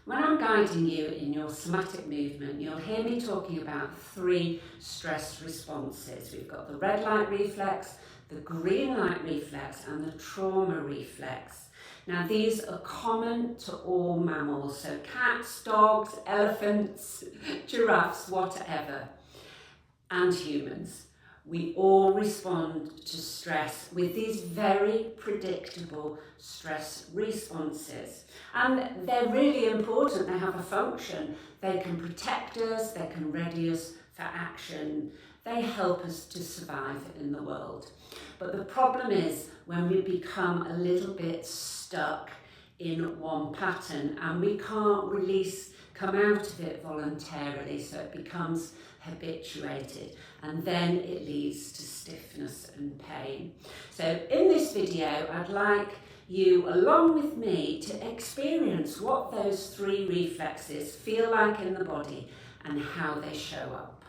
When I'm guiding you in your somatic movement, you'll hear me talking about 3 stress responses. We've got the red light reflex, the green light reflex, and the trauma reflex. Now, these are common to all mammals, so cats, dogs, elephants, giraffes, whatever, and humans. We all respond to stress with these very predictable stress responses. And they're really important. They have a function. They can protect us, they can ready us for action. They help us to survive in the world. But the problem is when we become a little bit stuck in one pattern and we can't come out of it voluntarily, so it becomes habituated, and then it leads to stiffness and pain. So in this video, I'd like you, along with me, to experience what those 3 reflexes feel like in the body and how they show up.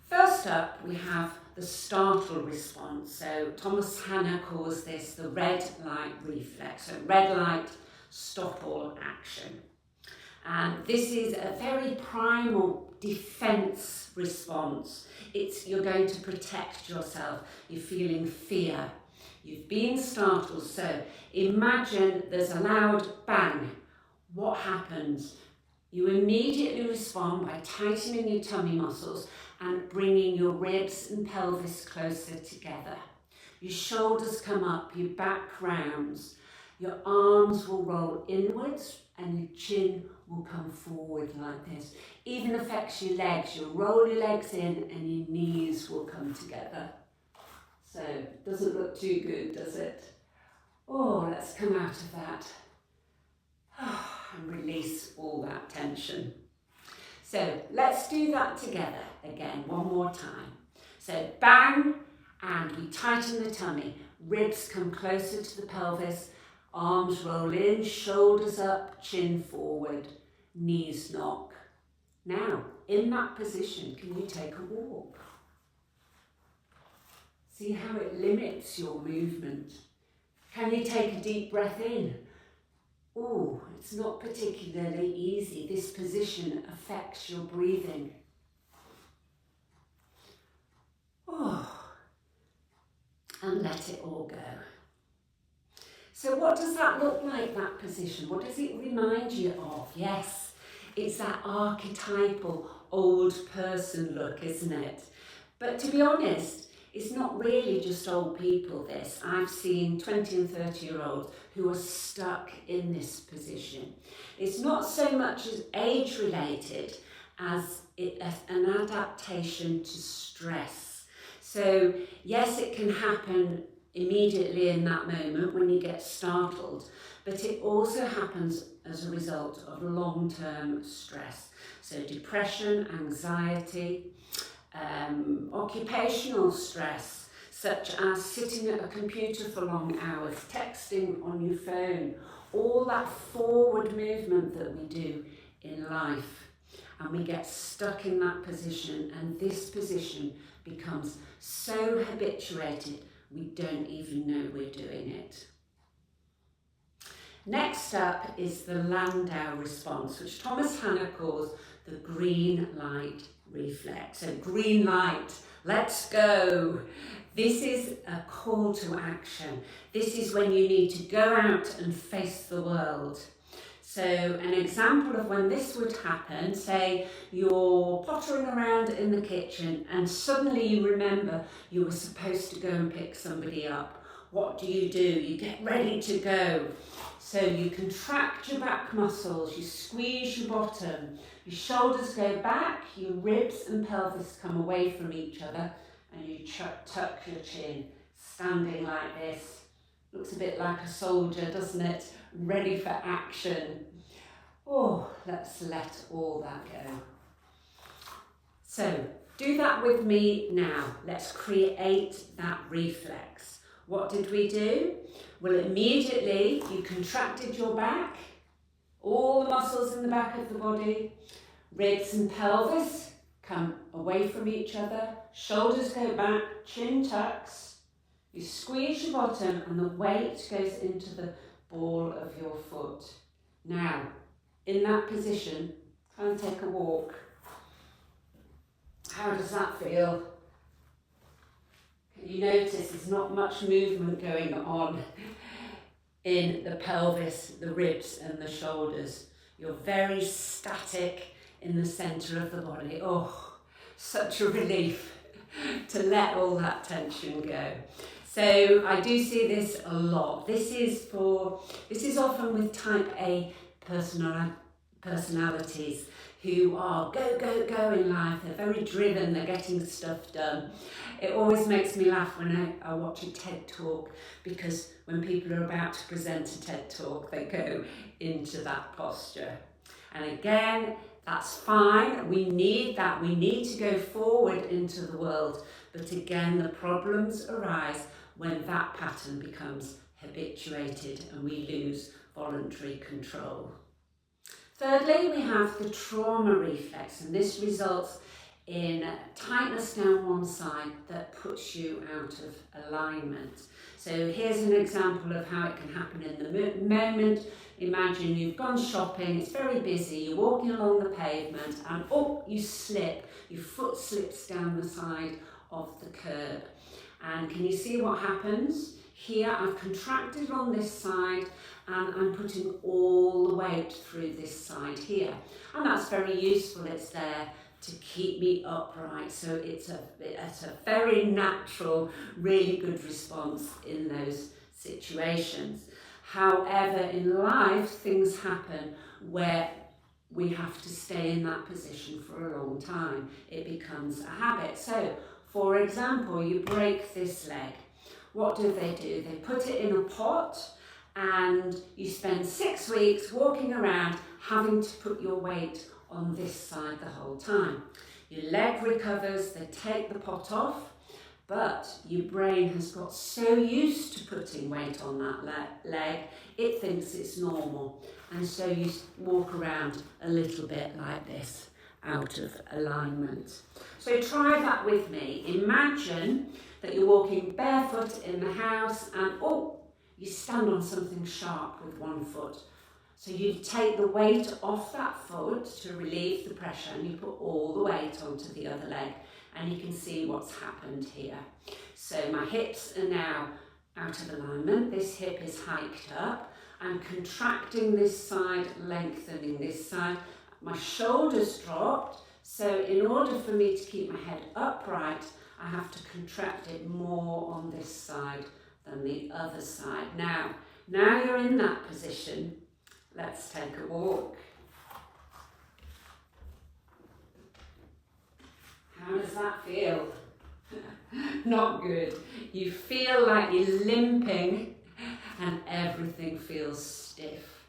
First up, we have the startle response. So Thomas Hanna calls this the red light reflex. So red light, stop all action. And this is a very primal defense response. You're going to protect yourself. You're feeling fear. You've been startled. So imagine there's a loud bang. What happens? You immediately respond by tightening your tummy muscles and bringing your ribs and pelvis closer together. Your shoulders come up, your back rounds. Your arms will roll inwards and your chin will come forward like this. Even affects your legs. You'll roll your legs in and your knees will come together. So, doesn't look too good, does it? Oh, let's come out of that. And release all that tension. So, let's do that together again, one more time. So, bang, and we tighten the tummy. Ribs come closer to the pelvis. Arms roll in, shoulders up, chin forward, knees knock. Now, in that position, can you take a walk? See how it limits your movement. Can you take a deep breath in? Oh, it's not particularly easy. This position affects your breathing. Oh, and let it all go. So what does that look like, that position? What does it remind you of? Yes, it's that archetypal old person look, isn't it? But to be honest, it's not really just old people, this. I've seen 20 and 30-year-olds who are stuck in this position. It's not so much as age-related as an adaptation to stress. So yes, it can happen immediately in that moment when you get startled, but it also happens as a result of long-term stress. So depression, anxiety, occupational stress, such as sitting at a computer for long hours, texting on your phone, all that forward movement that we do in life. And we get stuck in that position, and this position becomes so habituated we don't even know we're doing it. Next up is the Landau response, which Thomas Hanna calls the green light reflex. So green light, let's go. This is a call to action. This is when you need to go out and face the world. So an example of when this would happen, say you're pottering around in the kitchen and suddenly you remember you were supposed to go and pick somebody up. What do? You get ready to go. So you contract your back muscles, you squeeze your bottom, your shoulders go back, your ribs and pelvis come away from each other, and you tuck your chin, standing like this. Looks a bit like a soldier, doesn't it? Ready for action. Oh, let's let all that go. So, do that with me now. Let's create that reflex. What did we do? Well, immediately you contracted your back, all the muscles in the back of the body, ribs and pelvis come away from each other, shoulders go back, chin tucks, you squeeze your bottom and the weight goes into the ball of your foot. Now, in that position, try and take a walk. How does that feel? Can you notice there's not much movement going on in the pelvis, the ribs and the shoulders? You're very static in the centre of the body. Oh, such a relief to let all that tension go. So I do see this a lot. This is often with type A personalities who are go, go, go in life. They're very driven, they're getting stuff done. It always makes me laugh when I watch a TED talk, because when people are about to present a TED talk, they go into that posture. And again, that's fine. We need that. We need to go forward into the world. But again, the problems arise when that pattern becomes habituated and we lose voluntary control. Thirdly, we have the trauma reflex, and this results in tightness down one side that puts you out of alignment. So here's an example of how it can happen in the moment. Imagine you've gone shopping, it's very busy, you're walking along the pavement and you slip, your foot slips down the side of the curb. And can you see what happens? Here I've contracted on this side and I'm putting all the weight through this side here. And that's very useful, it's there to keep me upright. So it's a very natural, really good response in those situations. However, in life, things happen where we have to stay in that position for a long time. It becomes a habit. So, for example, you break this leg. What do? They put it in a pot and you spend 6 weeks walking around having to put your weight on this side the whole time. Your leg recovers, they take the pot off, but your brain has got so used to putting weight on that leg, it thinks it's normal. And so you walk around a little bit like this, out of alignment. So try that with me. Imagine that you're walking barefoot in the house and you stand on something sharp with one foot. So you take the weight off that foot to relieve the pressure and you put all the weight onto the other leg, and you can see what's happened here. So my hips are now out of alignment. This hip is hiked up. I'm contracting this side, lengthening this side. My shoulders dropped. So in order for me to keep my head upright, I have to contract it more on this side than the other side. Now you're in that position. Let's take a walk. How does that feel? Not good. You feel like you're limping and everything feels stiff.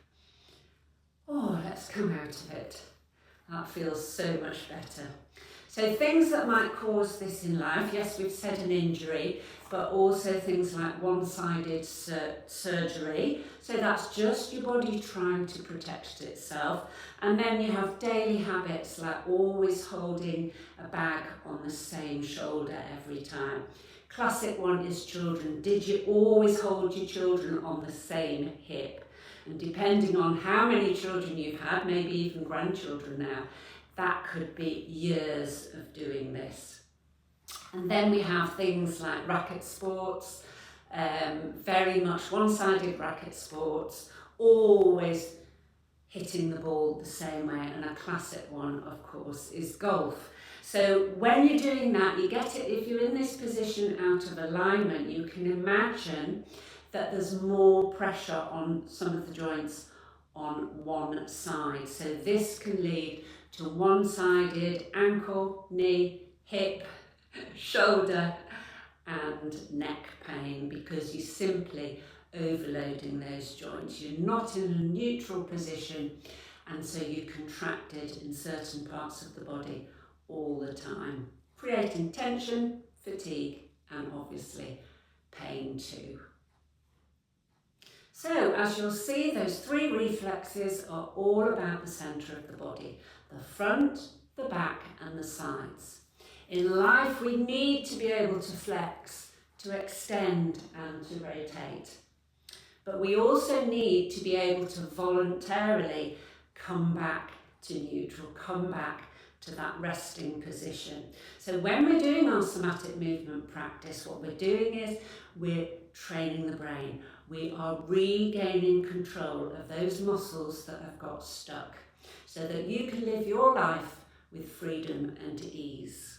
Let's come out of it. That feels so much better. So things that might cause this in life, yes, we've said an injury, but also things like one-sided surgery. So that's just your body trying to protect itself. And then you have daily habits like always holding a bag on the same shoulder every time. Classic one is children. Did you always hold your children on the same hip? And depending on how many children you've had, maybe even grandchildren now, that could be years of doing this. And then we have things like racket sports, very much one-sided racket sports, always hitting the ball the same way. And a classic one, of course, is golf. So when you're doing that, you get it, if you're in this position out of alignment, you can imagine that there's more pressure on some of the joints on one side. So this can lead to one-sided ankle, knee, hip, shoulder and neck pain, because you're simply overloading those joints. You're not in a neutral position, and so you're contracted in certain parts of the body all the time, creating tension, fatigue and obviously pain too. So as you'll see, those 3 reflexes are all about the centre of the body: the front, the back and the sides. In life, we need to be able to flex, to extend and to rotate. But we also need to be able to voluntarily come back to neutral, come back to that resting position. So when we're doing our somatic movement practice, what we're doing is we're training the brain. We are regaining control of those muscles that have got stuck so that you can live your life with freedom and ease.